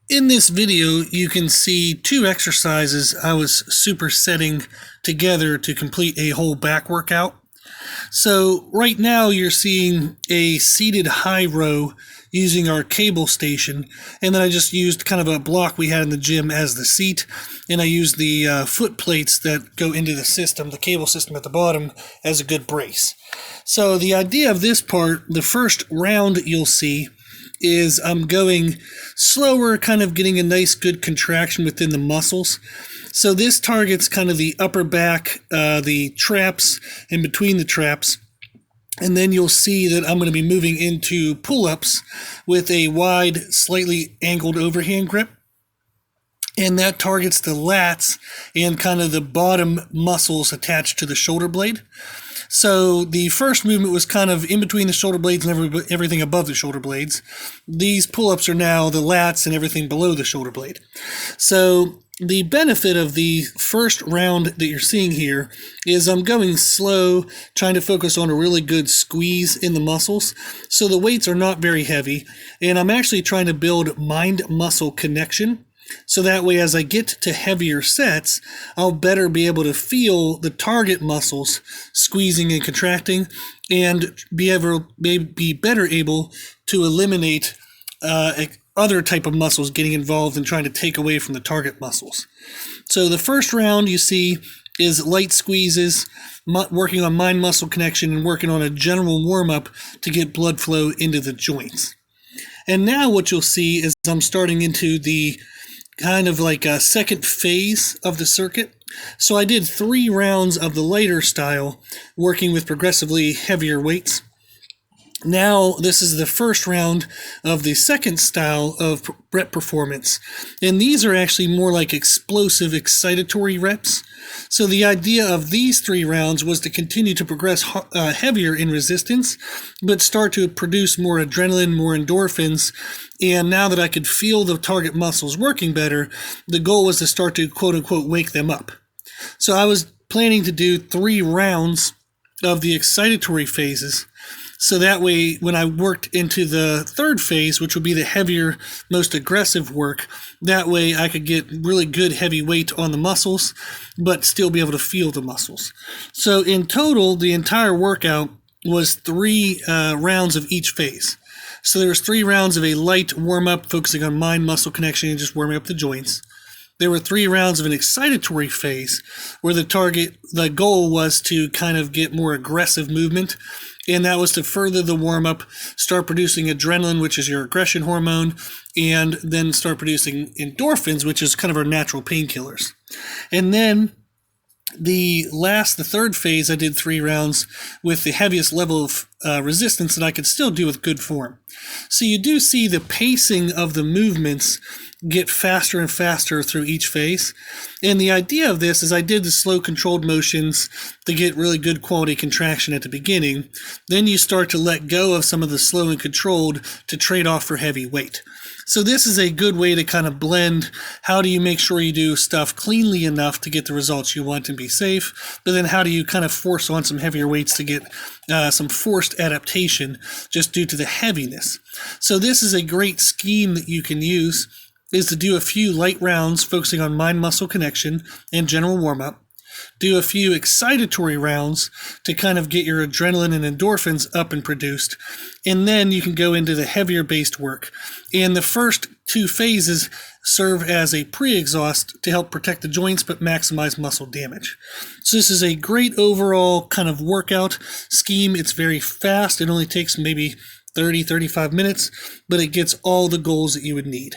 In this video, you can see two exercises I was supersetting together to complete a whole back workout. So right now you're seeing a seated high row using our cable station, and then I just used kind of a block we had in the gym as the seat, and I used the foot plates that go into the system, the cable system at the bottom, as a good brace. So the idea of this part, the first round you'll see, is I'm going slower, kind of getting a nice good contraction within the muscles. So this targets kind of the upper back, the traps, and between the traps. And then you'll see that I'm going to be moving into pull-ups with a wide, slightly angled overhand grip. And that targets the lats and kind of the bottom muscles attached to the shoulder blade. So the first movement was kind of in between the shoulder blades and everything above the shoulder blades. These pull-ups are now the lats and everything below the shoulder blade. So the benefit of the first round that you're seeing here is I'm going slow, trying to focus on a really good squeeze in the muscles. So the weights are not very heavy, and I'm actually trying to build mind-muscle connection. So that way, as I get to heavier sets, I'll better be able to feel the target muscles squeezing and contracting, and be better able to eliminate other type of muscles getting involved and trying to take away from the target muscles. So the first round you see is light squeezes, working on mind muscle connection and working on a general warm-up to get blood flow into the joints. And now what you'll see is I'm starting into the kind of like a second phase of the circuit. So I did 3 rounds of the lighter style, working with progressively heavier weights. Now this is the first round of the second style of rep performance. And these are actually more like explosive excitatory reps. So the idea of these 3 rounds was to continue to progress heavier in resistance, but start to produce more adrenaline, more endorphins. And now that I could feel the target muscles working better, the goal was to start to quote unquote wake them up. So I was planning to do 3 rounds of the excitatory phases. So that way, when I worked into the third phase, which would be the heavier, most aggressive work, that way I could get really good heavy weight on the muscles, but still be able to feel the muscles. So in total, the entire workout was 3 rounds of each phase. So there was 3 rounds of a light warm-up, focusing on mind-muscle connection and just warming up the joints. There were 3 rounds of an excitatory phase, where the goal was to kind of get more aggressive movement, and that was to further the warm-up, start producing adrenaline, which is your aggression hormone, and then start producing endorphins, which is kind of our natural painkillers. And then the third phase, I did 3 rounds with the heaviest level of resistance that I could still do with good form. So you do see the pacing of the movements get faster and faster through each phase. And the idea of this is I did the slow controlled motions to get really good quality contraction at the beginning. Then you start to let go of some of the slow and controlled to trade off for heavy weight. So this is a good way to kind of blend how do you make sure you do stuff cleanly enough to get the results you want and be safe, but then how do you kind of force on some heavier weights to get some forced adaptation just due to the heaviness. So this is a great scheme that you can use, is to do a few light rounds focusing on mind-muscle connection and general warm-up. Do a few excitatory rounds to kind of get your adrenaline and endorphins up and produced. And then you can go into the heavier based work. And the first 2 phases serve as a pre-exhaust to help protect the joints but maximize muscle damage. So this is a great overall kind of workout scheme. It's very fast. It only takes maybe 30-35 minutes, but it gets all the goals that you would need.